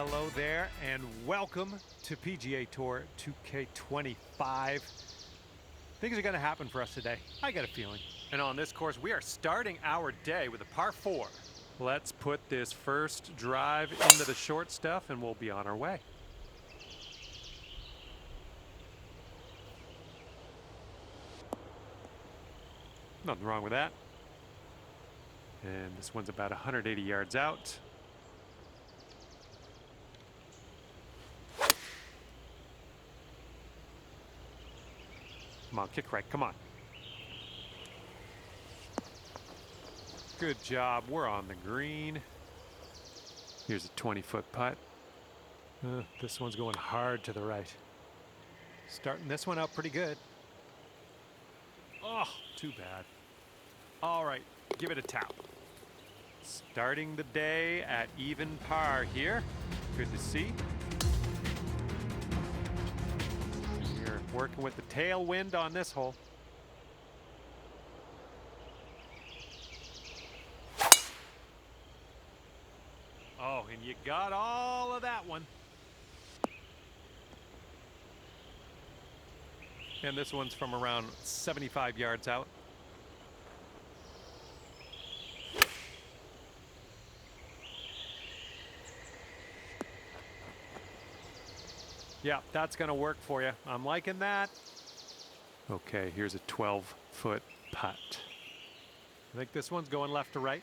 Hello there, and welcome to PGA Tour 2K25. Things are going to happen for us today. I got a feeling. And on this course, we are starting our day with a par 4. Let's put this first drive into the short stuff, and we'll be on our way. Nothing wrong with that. And this one's about 180 yards out. Come on, kick right, come on. Good job, we're on the green. Here's a 20-foot putt. This one's going hard to the right. Starting this one out pretty good. Oh, too bad. All right, give it a tap. Starting the day at even par here. Good to see. You're working with the tailwind on this hole. Oh, and you got all of that one. And this one's from around 75 yards out. Yeah, that's going to work for you. I'm liking that. Okay, here's a 12-foot putt. I think this one's going left to right.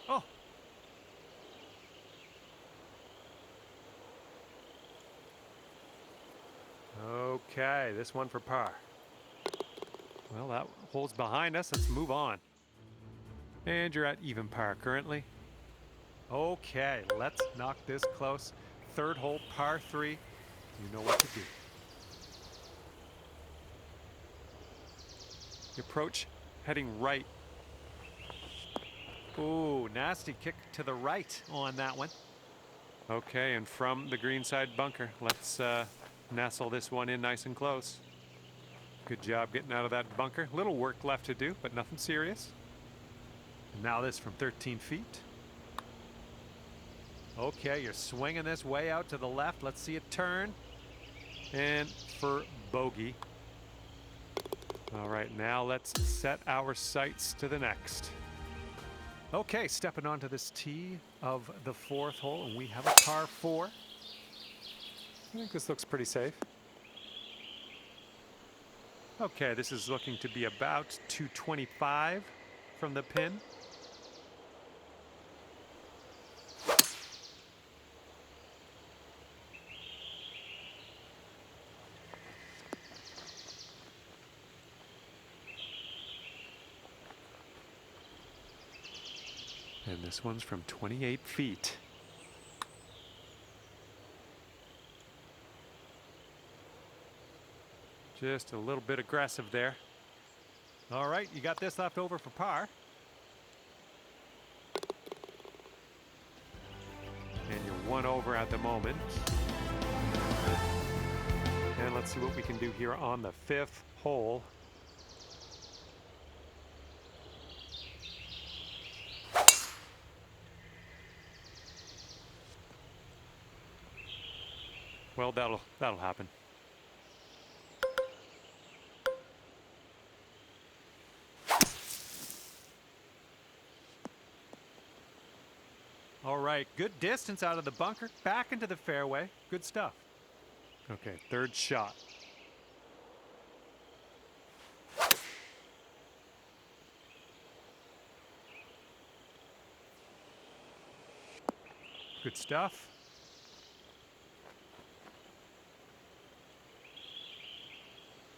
Oh. Okay, this one for par. Well, that hole's behind us. Let's move on. And you're at even par currently. Okay, let's knock this close. Third hole, par 3. You know what to do. The approach heading right. Ooh, nasty kick to the right on that one. Okay, and from the greenside bunker, let's nestle this one in nice and close. Good job getting out of that bunker. Little work left to do, but nothing serious. Now this from 13 feet. Okay, you're swinging this way out to the left. Let's see it turn. And for bogey. All right, now let's set our sights to the next. Okay, stepping onto this tee of the fourth hole, and we have a par 4. I think this looks pretty safe. Okay, this is looking to be about 225 from the pin. And this one's from 28 feet. Just a little bit aggressive there. All right, you got this left over for par. And you're 1 over at the moment. And let's see what we can do here on the 5th hole. Well, that'll happen. All right, good distance out of the bunker, back into the fairway. Good stuff. Okay, third shot. Good stuff.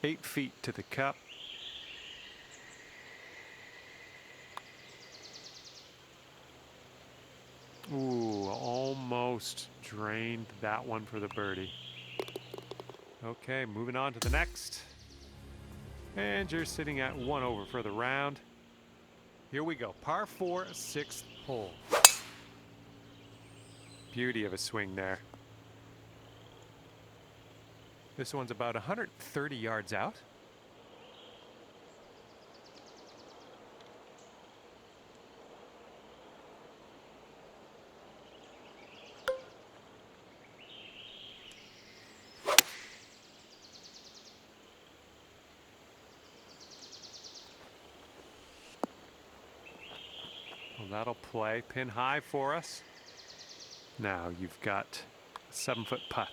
Eight feet to the cup. Ooh, almost drained that one for the birdie. Okay, moving on to the next. And you're sitting at 1 over for the round. Here we go, par 4, 6th hole. Beauty of a swing there. This one's about 130 yards out. that'll play pin high for us. Now you've got a 7-foot putt.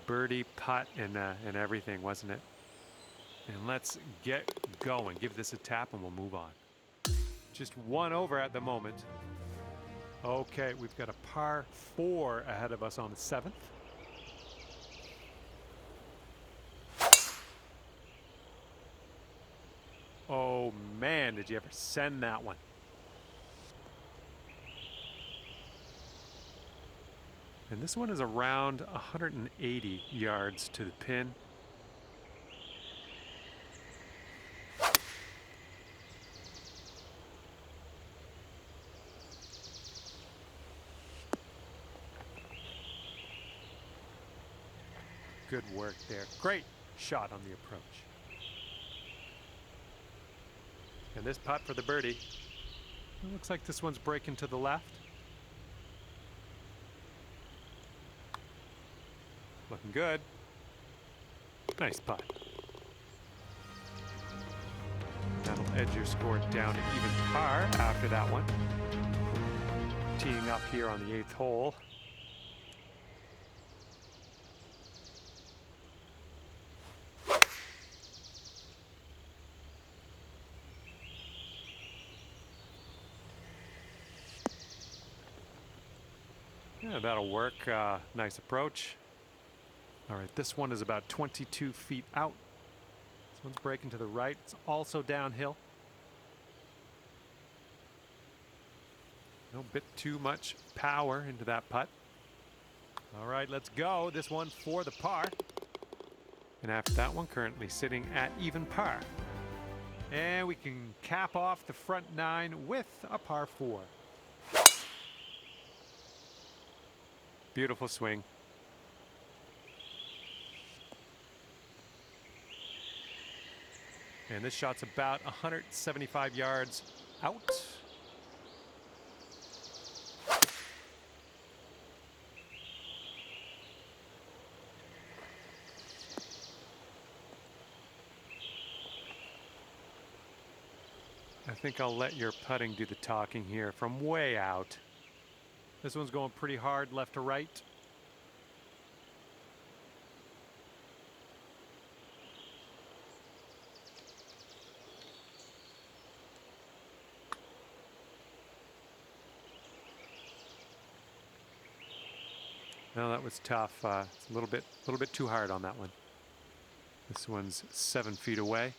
Birdie, putt, and everything, wasn't it? And let's get going. Give this a tap and we'll move on. Just one over at the moment. Okay, we've got a par 4 ahead of us on the 7th. Oh man, did you ever send that one? And this one is around 180 yards to the pin. Good work there. Great shot on the approach. And this putt for the birdie. It looks like this one's breaking to the left. Looking good. Nice putt. That'll edge your score down to even par after that one. Teeing up here on the 8th hole. Yeah, that'll work. Nice approach. All right, this one is about 22 feet out. This one's breaking to the right. It's also downhill. A bit too much power into that putt. All right, let's go. This one for the par. And after that one, currently sitting at even par. And we can cap off the front 9 with a par 4. Beautiful swing. And this shot's about 175 yards out. I think I'll let your putting do the talking here from way out. This one's going pretty hard left to right. No, that was tough. It's a little bit too hard on that one. This one's 7 feet away.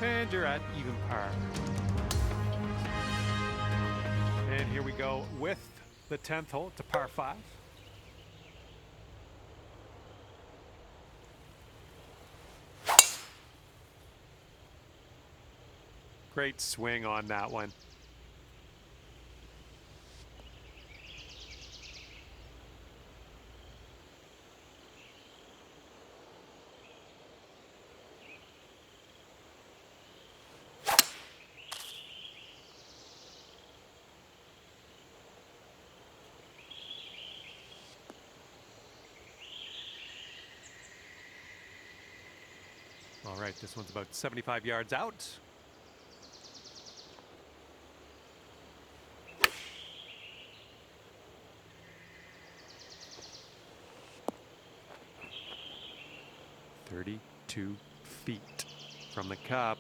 And you're at even par. And here we go with the 10th hole to par 5. Great swing on that one. All right, this one's about 75 yards out. "32 feet from the cup."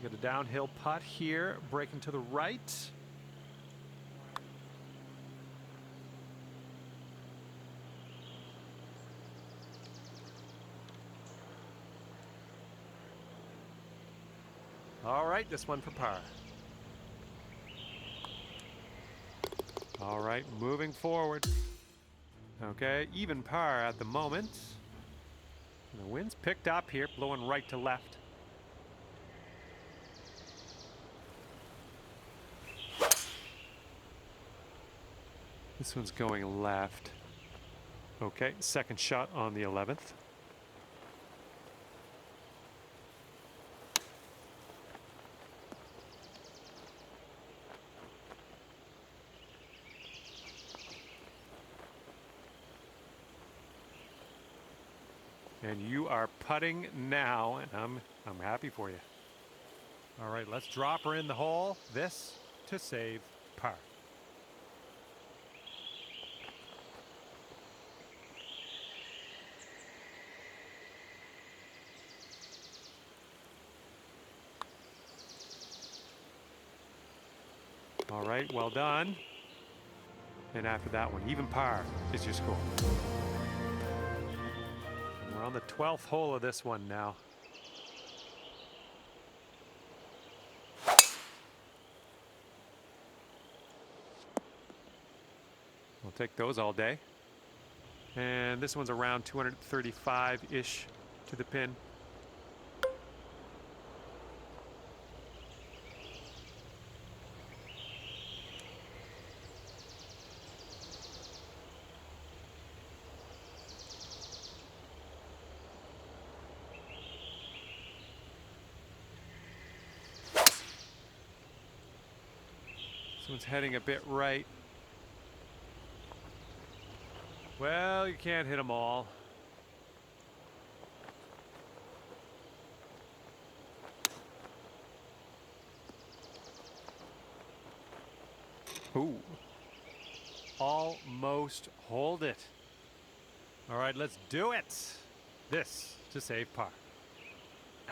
You got a downhill putt here, breaking to the right. All right, this one for par. All right, moving forward. Okay, even par at the moment. And the wind's picked up here, blowing right to left. This one's going left. Okay, second shot on the 11th. And you are putting now, and I'm happy for you. All right, let's drop her in the hole. This to save par. All right, well done. And after that one, even par is your score. And we're on the 12th hole of this one now. We'll take those all day. And this one's around 235-ish to the pin. This one's heading a bit right. Well, you can't hit them all. Ooh. Almost hold it. All right, let's do it. This to save par.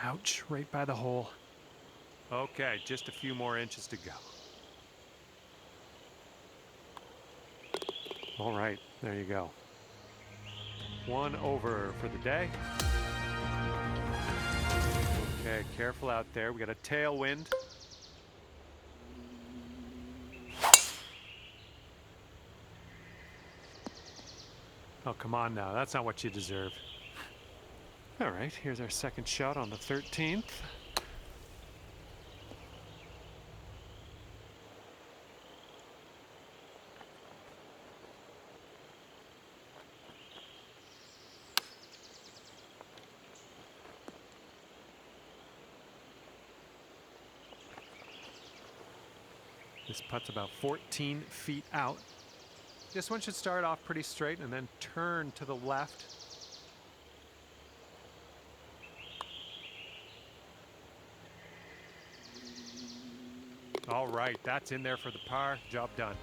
Ouch, right by the hole. Okay, just a few more inches to go. All right, there you go. One over for the day. Okay, careful out there. We got a tailwind. Oh, come on now. That's not what you deserve. All right, here's our second shot on the 13th. This putt's about 14 feet out. This one should start off pretty straight and then turn to the left. All right, that's in there for the par. Job done.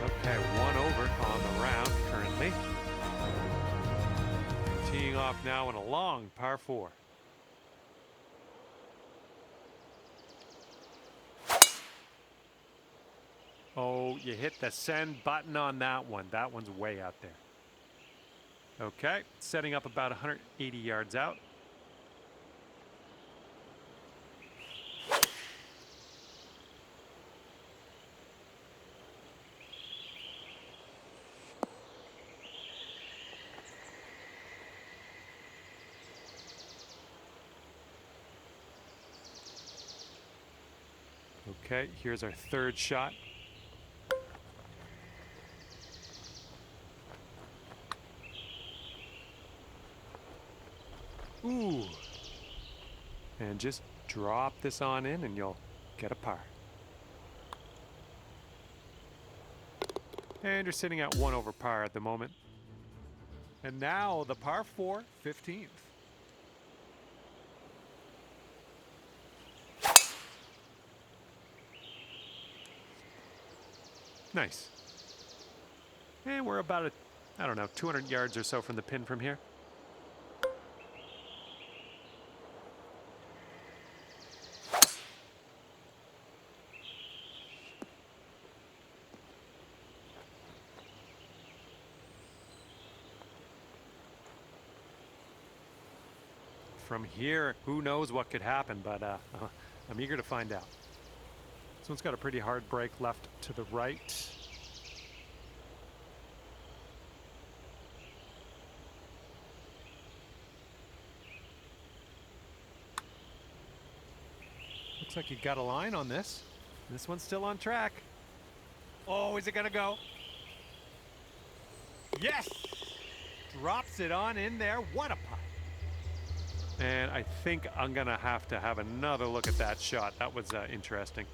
Okay, one over on the round currently. Teeing off now in a long par 4. Oh, you hit the send button on that one. That one's way out there. Okay, setting up about 180 yards out. Okay, here's our third shot. Ooh. And just drop this on in and you'll get a par. And you're sitting at 1 over par at the moment. And now the par 4, 15th. Nice. And we're about, I don't know, 200 yards or so from the pin from here. From here, who knows what could happen, but I'm eager to find out. This one's got a pretty hard break left to the right. Looks like you got a line on this. This one's still on track. Oh, is it gonna go? Yes! Drops it on in there. What a putt. And I think I'm gonna have to have another look at that shot. That was interesting.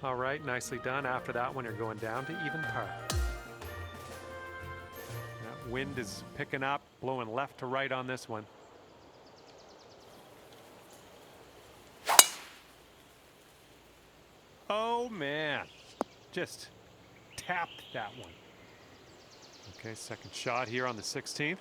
All right, nicely done. After that one, you're going down to even par. That wind is picking up, blowing left to right on this one. Oh man, just tapped that one. Okay, second shot here on the 16th.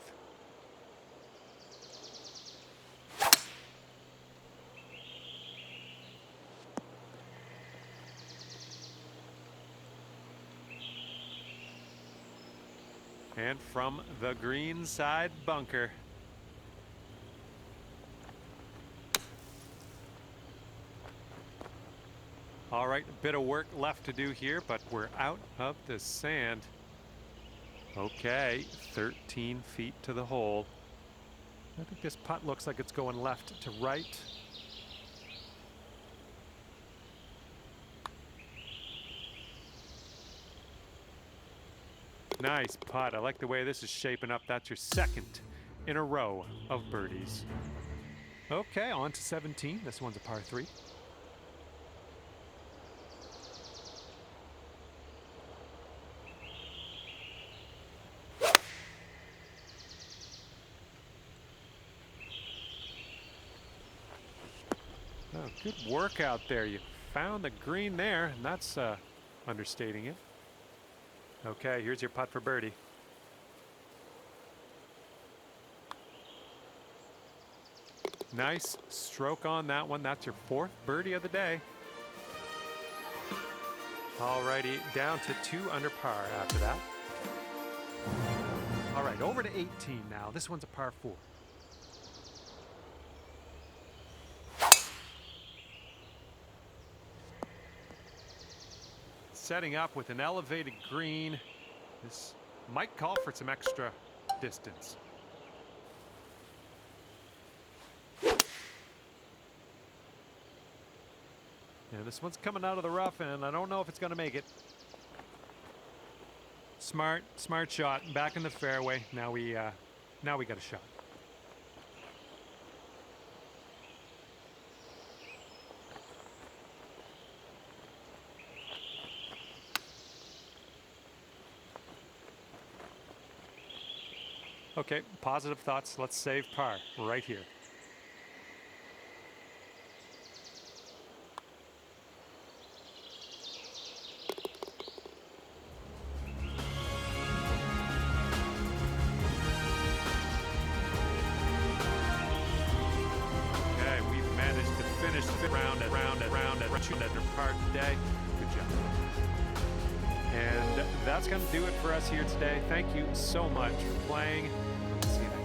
And from the green side bunker. All right, a bit of work left to do here, but we're out of the sand. Okay, 13 feet to the hole. I think this putt looks like it's going left to right. Nice putt. I like the way this is shaping up. That's your second in a row of birdies. Okay, on to 17. This one's a par 3. Oh, good work out there. You found the green there, and that's understating it. Okay, here's your putt for birdie. Nice stroke on that one. That's your 4th birdie of the day. Alrighty, down to 2 under par after that. All right, over to 18 now. This one's a par 4. Setting up with an elevated green. This might call for some extra distance. And this one's coming out of the rough, and I don't know if it's going to make it. Smart shot. Back in the fairway. Now we got a shot. Okay, positive thoughts. Let's save par right here. Okay, we've managed to finish the round at under par today. Good job. And that's going to do it for us here today. Thank you so much for playing. See you next time.